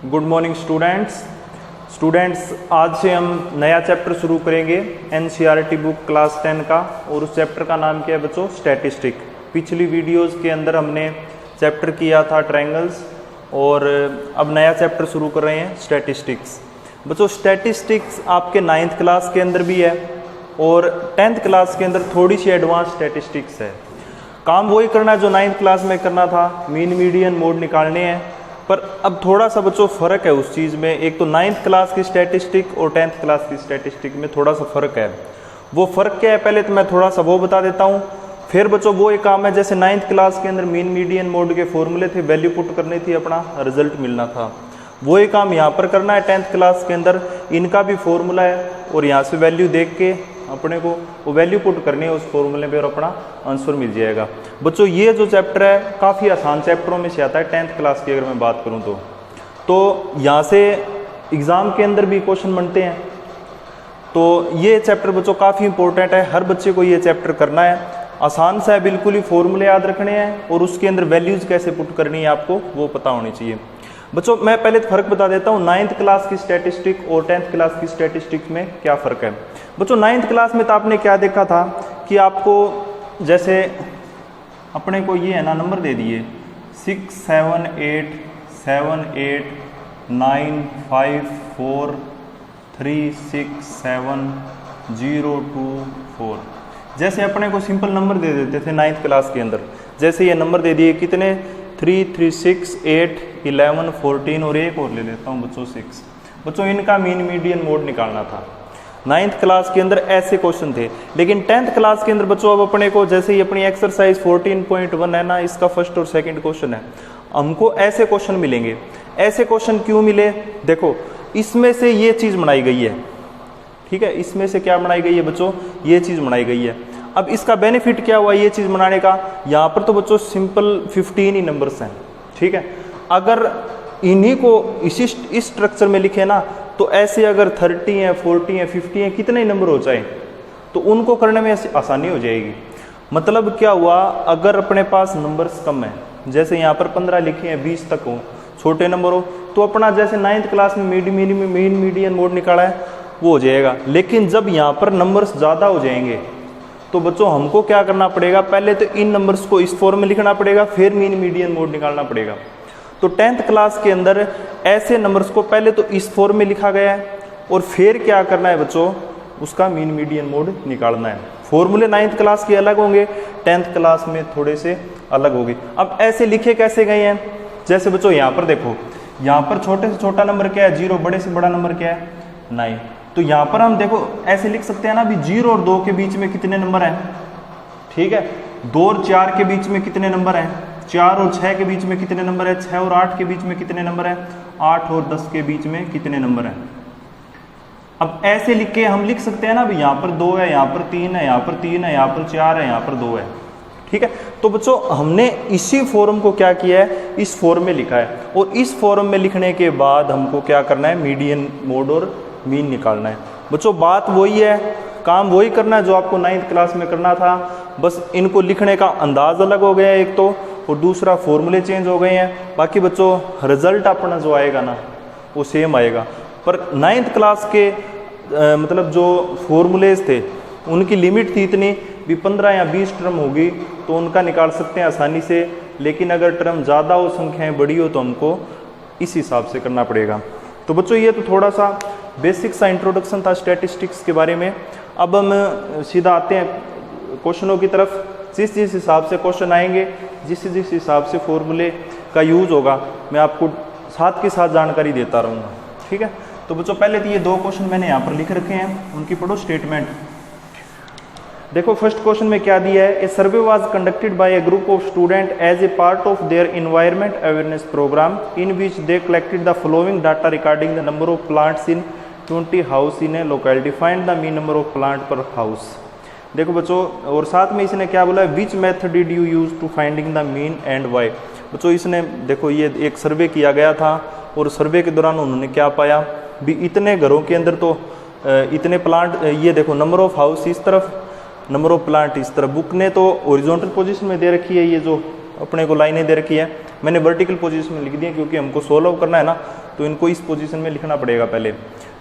Good morning students. आज से हम नया चैप्टर शुरू करेंगे एनसीईआरटी बुक क्लास 10 का, और उस चैप्टर का नाम क्या है बच्चों? स्टैटिस्टिक। पिछली वीडियोस के अंदर हमने चैप्टर किया था ट्रायंगल्स, और अब नया चैप्टर शुरू कर रहे हैं स्टैटिस्टिक्स। बच्चों स्टैटिस्टिक्स आपके 9th क्लास के अंदर भी है और 10th क्लास के अंदर थोड़ी सी एडवांस स्टैटिस्टिक्स है। काम वही करना है जो 9th क्लास में करना था, मीन मीडियन मोड निकालने हैं, पर अब थोड़ा सा बच्चों फ़र्क है उस चीज़ में। एक तो 9th क्लास की स्टैटिस्टिक और 10th क्लास की स्टैटिस्टिक में थोड़ा सा फ़र्क है। वो फ़र्क क्या है पहले तो मैं थोड़ा सा वो बता देता हूँ, फिर बच्चों वो एक काम है जैसे 9th क्लास के अंदर मीन मीडियन मोड के फॉर्मूले थे, वैल्यू पुट करनी थी, अपना रिजल्ट मिलना था। वो एक काम यहाँ पर करना है 10th क्लास के अंदर, इनका भी फॉर्मूला है और यहाँ से वैल्यू देख के अपने को वो वैल्यू पुट करनी है उस फॉर्मूले पे और अपना आंसर मिल जाएगा। बच्चों ये जो चैप्टर है काफ़ी आसान चैप्टरों में से आता है 10th क्लास की अगर मैं बात करूँ तो यहाँ से एग्ज़ाम के अंदर भी क्वेश्चन बनते हैं। तो ये चैप्टर बच्चों काफ़ी इंपॉर्टेंट है, हर बच्चे को ये चैप्टर करना है। आसान सा है, बिल्कुल ही फॉर्मूले याद रखने हैं और उसके अंदर वैल्यूज़ कैसे पुट करनी है आपको वो पता होनी चाहिए। बच्चों मैं पहले तो फ़र्क बता देता हूँ 9th क्लास की स्टैटिस्टिक और 10th क्लास की स्टैटिस्टिक में क्या फ़र्क है। बच्चों 9th क्लास में तो आपने क्या देखा था कि आपको जैसे अपने को ये है ना नंबर दे दिए 6 7 8 7 8 9 5 4 3 6 7 0 2 4, जैसे अपने को सिंपल नंबर दे देते थे 9th क्लास के अंदर। जैसे ये नंबर दे दिए कितने 3 3 6 8 11 14 और एक और ले लेता हूँ बच्चों 6। बच्चों इनका मीन मीडियन मोड निकालना था। 9th क्लास के अंदर ऐसे क्वेश्चन थे, लेकिन 10th क्लास के अंदर बच्चों अब अपने को जैसे ही अपनी एक्सरसाइज 14.1 है ना, इसका फर्स्ट और सेकंड क्वेश्चन है, हमको ऐसे क्वेश्चन मिलेंगे। ऐसे क्वेश्चन क्यों मिले? देखो इसमें से ये चीज़ बनाई गई है, ठीक है, इसमें से क्या बनाई गई है बच्चों? ये चीज़ बनाई गई है। अब इसका बेनिफिट क्या हुआ ये चीज़ बनाने का? यहाँ पर तो बच्चों सिंपल 15 ही नंबर्स हैं, ठीक है। अगर इन्हीं को इस स्ट्रक्चर में लिखे ना तो ऐसे अगर 30 हैं 40 हैं 50 हैं कितने नंबर हो जाए तो उनको करने में आसानी हो जाएगी। मतलब क्या हुआ, अगर अपने पास नंबर्स कम है, जैसे यहाँ पर 15 लिखे हैं 20 तक हो, छोटे नंबर हो, तो अपना जैसे 9th क्लास में मीन मीडियन मोड निकाला है वो हो जाएगा। लेकिन जब यहाँ पर नंबर्स ज़्यादा हो जाएंगे तो बच्चों हमको क्या करना पड़ेगा? पहले तो इन नंबर्स को इस फॉर्म में लिखना पड़ेगा, फिर मीन मीडियन मोड निकालना पड़ेगा। तो 10th क्लास के अंदर ऐसे नंबर्स को पहले तो इस फॉर्म में लिखा गया है और फिर क्या करना है बच्चों? उसका मीन मीडियन मोड निकालना है। फॉर्मूले 9th क्लास के अलग होंगे, 10th क्लास में थोड़े से अलग होंगे। अब ऐसे लिखे कैसे गए हैं? जैसे बच्चों यहाँ पर देखो, यहाँ पर छोटे से छोटा नंबर क्या है? 0, बड़े से बड़ा नंबर क्या है? 9। तो यहाँ पर हम देखो ऐसे लिख सकते हैं ना, अभी 0 और 2 के बीच में कितने नंबर हैं? ठीक है, 2 और 4 के बीच में कितने नंबर हैं? 4 और 6 के बीच में कितने नंबर है? 6 और 8 के बीच में कितने नंबर है? 8 और 10 के बीच में कितने नंबर हैं? अब ऐसे लिख के हम लिख सकते हैं ना, अभी यहाँ पर 2 है, यहाँ पर 3 है, यहाँ पर 3 है, यहाँ पर 4 है, यहाँ पर 2 है, ठीक है। तो बच्चों हमने इसी फॉर्म को क्या किया है? इस फॉर्म में लिखा है, और इस फॉर्म में लिखने के बाद हमको क्या करना है? मीडियन मोड और मीन निकालना है। बच्चों बात वही है, काम वही करना है जो आपको 9th क्लास में करना था, बस इनको लिखने का अंदाज अलग हो गया है एक तो, और दूसरा फॉर्मूले चेंज हो गए हैं। बाकी बच्चों रिजल्ट अपना जो आएगा ना वो सेम आएगा। पर 9th क्लास के मतलब जो फॉर्मूलेज थे उनकी लिमिट थी इतनी, भी 15 या 20 टर्म होगी तो उनका निकाल सकते हैं आसानी से, लेकिन अगर टर्म ज़्यादा हो, संख्याएँ बड़ी हो, तो हमको इस हिसाब से करना पड़ेगा। तो बच्चों ये तो थोड़ा सा बेसिक सा इंट्रोडक्शन था स्टैटिस्टिक्स के बारे में। अब हम सीधा आते हैं क्वेश्चनों की तरफ। जिस हिसाब से क्वेश्चन आएंगे, जिस हिसाब से फॉर्मूले का यूज़ होगा, मैं आपको साथ के साथ जानकारी देता रहूँगा, ठीक है। तो बच्चों पहले तो ये 2 क्वेश्चन मैंने यहाँ पर लिख रखे हैं, उनकी पढ़ो स्टेटमेंट। देखो फर्स्ट क्वेश्चन में क्या दिया है? A survey was conducted by a group of student as a part of their environment awareness programme in which they collected the following data regarding the number of plants in 20 house in a locality, find the mean number of plant per house. देखो बच्चों, और साथ में इसने क्या बोला? Which method did you use to finding the mean and why. बच्चों इसने देखो ये एक सर्वे किया गया था, और सर्वे के दौरान उन्होंने क्या पाया? भी इतने घरों के अंदर तो इतने प्लांट, ये देखो नंबर ऑफ हाउस इस तरफ, नंबर ऑफ प्लांट इस तरफ। बुक ने तो ओरिजेंटल पोजीशन में दे रखी है ये जो अपने को लाइनें दे रखी है, मैंने वर्टिकल पोजीशन में लिख दी है क्योंकि हमको सोल्व करना है ना, तो इनको इस पोजीशन में लिखना पड़ेगा पहले।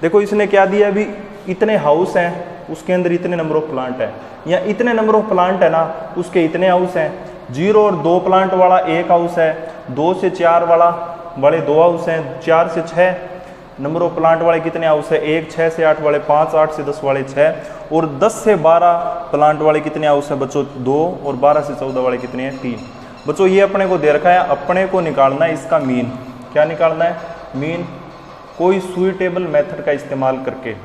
देखो इसने क्या दिया, अभी इतने हाउस हैं उसके अंदर इतने नंबर ऑफ प्लांट है, या इतने नंबर ऑफ प्लांट है ना उसके इतने हाउस हैं। 0 और 2 प्लांट वाला 1 हाउस है, 2 से 4 वाले 2 हाउस हैं, 4 से 6 नंबर ऑफ प्लांट वाले कितने हाउस है 1, 6 से 8 वाले 5, 8 से 10 वाले 6, और 10 से 12 प्लांट वाले कितने हाउस है बच्चों 2, और 12 से 14 वाले कितने हैं 3। बच्चों ये अपने को दे रखा है, अपने को निकालना है इसका मीन। क्या निकालना है? मीन, कोई सुइटेबल मेथड का इस्तेमाल करके।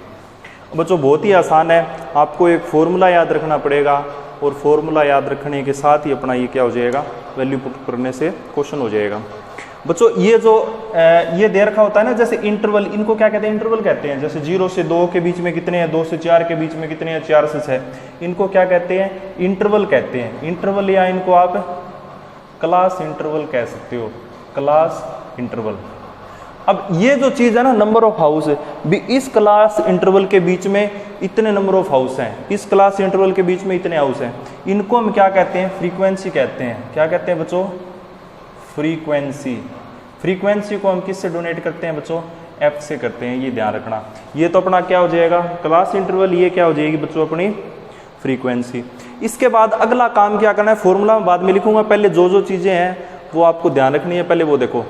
बच्चों बहुत ही आसान है, आपको एक फॉर्मूला याद रखना पड़ेगा, और फॉर्मूला याद रखने के साथ ही अपना ये क्या हो जाएगा, वैल्यू पुट करने से क्वेश्चन हो जाएगा। बच्चों ये जो ये दे रखा होता है ना, जैसे इंटरवल, इनको क्या कहते हैं? इंटरवल कहते हैं। जैसे 0 से 2 के बीच में कितने हैं, 2 से 4 के बीच में कितने हैं, 4 से 6, इनको क्या कहते हैं? इंटरवल कहते हैं। इंटरवल, या इनको आप क्लास इंटरवल कह सकते हो, क्लास इंटरवल। अब ये जो चीज है ना, नंबर ऑफ हाउस भी, इस क्लास इंटरवल के बीच में इतने नंबर ऑफ हाउस हैं, इस क्लास इंटरवल के बीच में इतने हाउस हैं, इनको हम क्या कहते हैं? फ्रीक्वेंसी कहते हैं। क्या कहते हैं बच्चों? फ्रीक्वेंसी। फ्रीक्वेंसी को हम किससे डोनेट करते हैं बच्चों? एफ से करते हैं, ये ध्यान रखना। ये तो अपना क्या हो जाएगा? Class interval. ये क्या हो जाएगी बच्चों? अपनी फ्रीक्वेंसी। इसके बाद अगला काम क्या करना है? फॉर्मूला बाद में लिखूंगा, पहले जो जो चीजें हैं वो आपको ध्यान रखनी है। पहले वो देखो,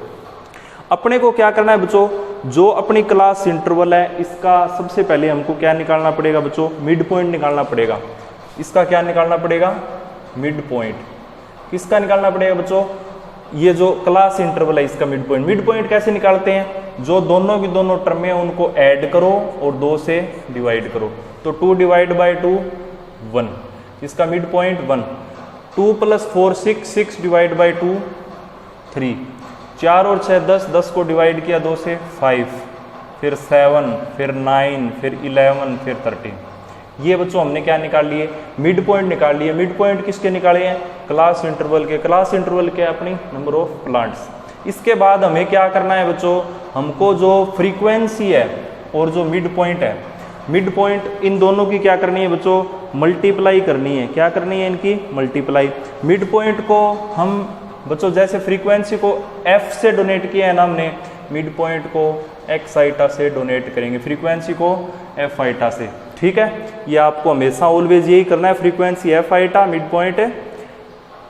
अपने को क्या करना है बच्चों? जो अपनी क्लास इंटरवल है इसका सबसे पहले हमको क्या निकालना पड़ेगा बच्चों? मिड पॉइंट निकालना पड़ेगा। इसका क्या निकालना पड़ेगा? Mid point. किसका निकालना पड़ेगा बच्चों? ये जो क्लास इंटरवल है इसका मिड पॉइंट। मिड पॉइंट कैसे निकालते हैं? जो दोनों की दोनों टर्म है उनको ऐड करो और 2 से डिवाइड करो, तो 2 डिवाइड बाई 2 1, इसका मिड पॉइंट 1। 2 + 4 6, 6 डिवाइड बाई 2 3, 4 और 6 10, 10 को डिवाइड किया 2 से 5, फिर 7, फिर 9, फिर 11, फिर 13। ये बच्चों हमने क्या निकाल लिए? मिड पॉइंट निकाल लिए। मिड पॉइंट किसके निकाले हैं? क्लास इंटरवल के। क्लास इंटरवल के अपनी नंबर ऑफ प्लांट्स। इसके बाद हमें क्या करना है बच्चों? हमको जो फ्रीक्वेंसी है और जो मिड पॉइंट है, मिड पॉइंट, इन दोनों की क्या करनी है बच्चों? मल्टीप्लाई करनी है। क्या करनी है? इनकी मल्टीप्लाई। मिड पॉइंट को हम बच्चों जैसे फ्रीक्वेंसी को एफ से डोनेट किया है ना हमने, मिड पॉइंट को एक्स आइटा से डोनेट करेंगे, फ्रीक्वेंसी को एफ आइटा से। ठीक है, ये आपको हमेशा ऑलवेज यही करना है, frequency F ith, mid point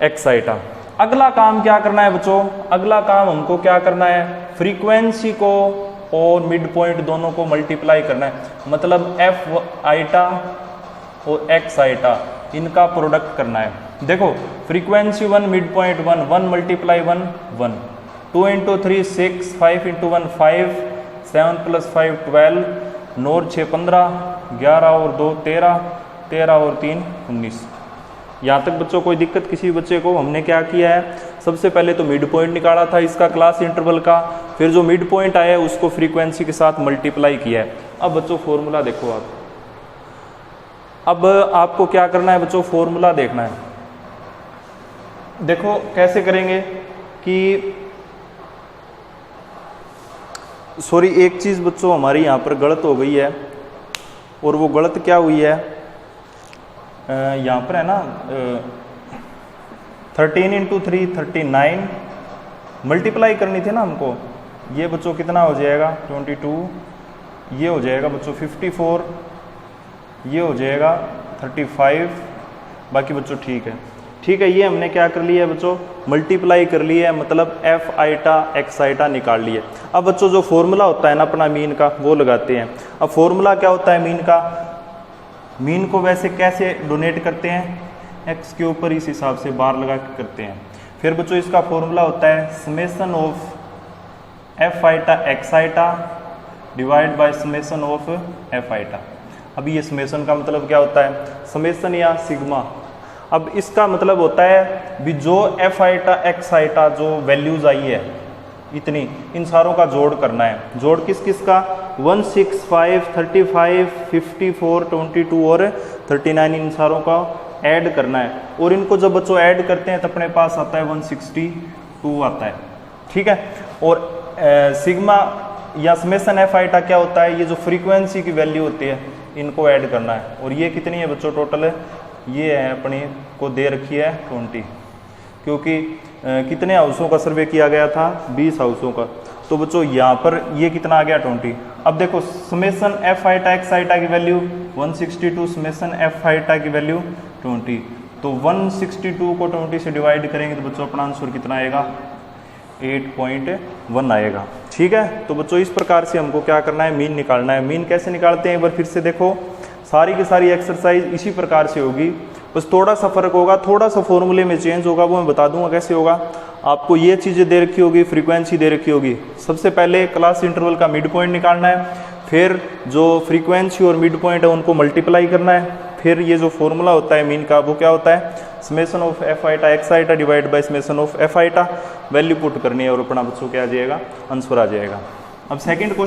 X ith. अगला काम क्या करना है बच्चों? अगला काम हमको क्या करना है? फ्रीक्वेंसी को और मिड पॉइंट दोनों को मल्टीप्लाई करना है, मतलब एफ आइटा और एक्स आइटा इनका प्रोडक्ट करना है। देखो फ्रीक्वेंसी 1, मिड पॉइंट 1, 1 × 1 1, 2 × 3 6, 5 × 1 5, 7 + 5 12, 9 और 6 15, 11 और 2 13, 13 और 3 19। यहाँ तक बच्चों कोई दिक्कत किसी बच्चे को? हमने क्या किया है? सबसे पहले तो मिड पॉइंट निकाला था इसका क्लास इंटरवल का, फिर जो मिड पॉइंट आया है उसको फ्रीक्वेंसी के साथ मल्टीप्लाई किया है। अब बच्चों फॉर्मूला देखो आप, अब आपको क्या करना है बच्चों? फॉर्मूला देखना है। देखो कैसे करेंगे कि, सॉरी एक चीज़ बच्चों हमारी यहाँ पर गलत हो गई है, और वो गलत क्या हुई है? यहाँ पर है ना 13 × 3 39 मल्टीप्लाई करनी थी ना हमको। ये बच्चों कितना हो जाएगा? 22, ये हो जाएगा बच्चों 54, ये हो जाएगा 35, बाकी बच्चों ठीक है। ठीक है, ये हमने क्या कर लिया है बच्चों? मल्टीप्लाई कर लिया है, मतलब एफ आइटा एक्स आइटा निकाल लिए। अब बच्चों जो फॉर्मूला होता है ना अपना मीन का, वो लगाते हैं। अब फॉर्मूला क्या होता है मीन का? मीन को वैसे कैसे डोनेट करते हैं? एक्स के ऊपर इस हिसाब से बार लगा के करते हैं। फिर बच्चों इसका फॉर्मूला होता है summation of F ith X ith divide by summation of F ith. अभी ये समेशन का मतलब क्या होता है? समेशन या सिग्मा। अब इसका मतलब होता है भी जो एफ आइटा एक्स आइटा जो वैल्यूज आई है इतनी, इन सारों का जोड़ करना है। जोड़ किस किस का? 1 6 5 35 54 22 और 39, इन सारों का ऐड करना है। और इनको जब बच्चों ऐड करते हैं तो अपने पास आता है 162 आता है। ठीक है, और सिग्मा या समेशन एफ आइटा क्या होता है? ये जो फ्रीक्वेंसी की वैल्यू होती है इनको ऐड करना है। और ये कितनी है बच्चों टोटल? ये है अपनी को दे रखी है 20। क्योंकि कितने हाउसों का सर्वे किया गया था, 20 हाउसों का। तो बच्चों यहाँ पर ये कितना आ गया 20। अब देखो summation F ith X ith की वैल्यू 162, समेसन एफ आइटा की वैल्यू 20। तो 162 को 20 से डिवाइड करेंगे तो बच्चों अपना आंसर कितना आएगा, 8.1 आएगा। ठीक है, तो बच्चों इस प्रकार से हमको क्या करना है, मीन निकालना है। मीन कैसे निकालते हैं एक बार फिर से देखो, सारी की सारी एक्सरसाइज इसी प्रकार से होगी, बस थोड़ा सा फर्क होगा, थोड़ा सा फॉर्मूले में चेंज होगा, वो मैं बता दूंगा कैसे होगा। आपको ये चीज़ें दे रखी होगी, फ्रीक्वेंसी दे रखी होगी। सबसे पहले क्लास इंटरवल का मिड पॉइंट निकालना है, फिर जो फ्रीक्वेंसी और मिड पॉइंट है उनको मल्टीप्लाई करना है, फिर ये जो फॉर्मूला होता है मीन का वो क्या होता है, summation of F ith X ith divide by summation of F ith, value put करनी है और अपना बच्चों क्या आ जाएगा, आंसर आ जाएगा। अब सेकंड क्वेश्चन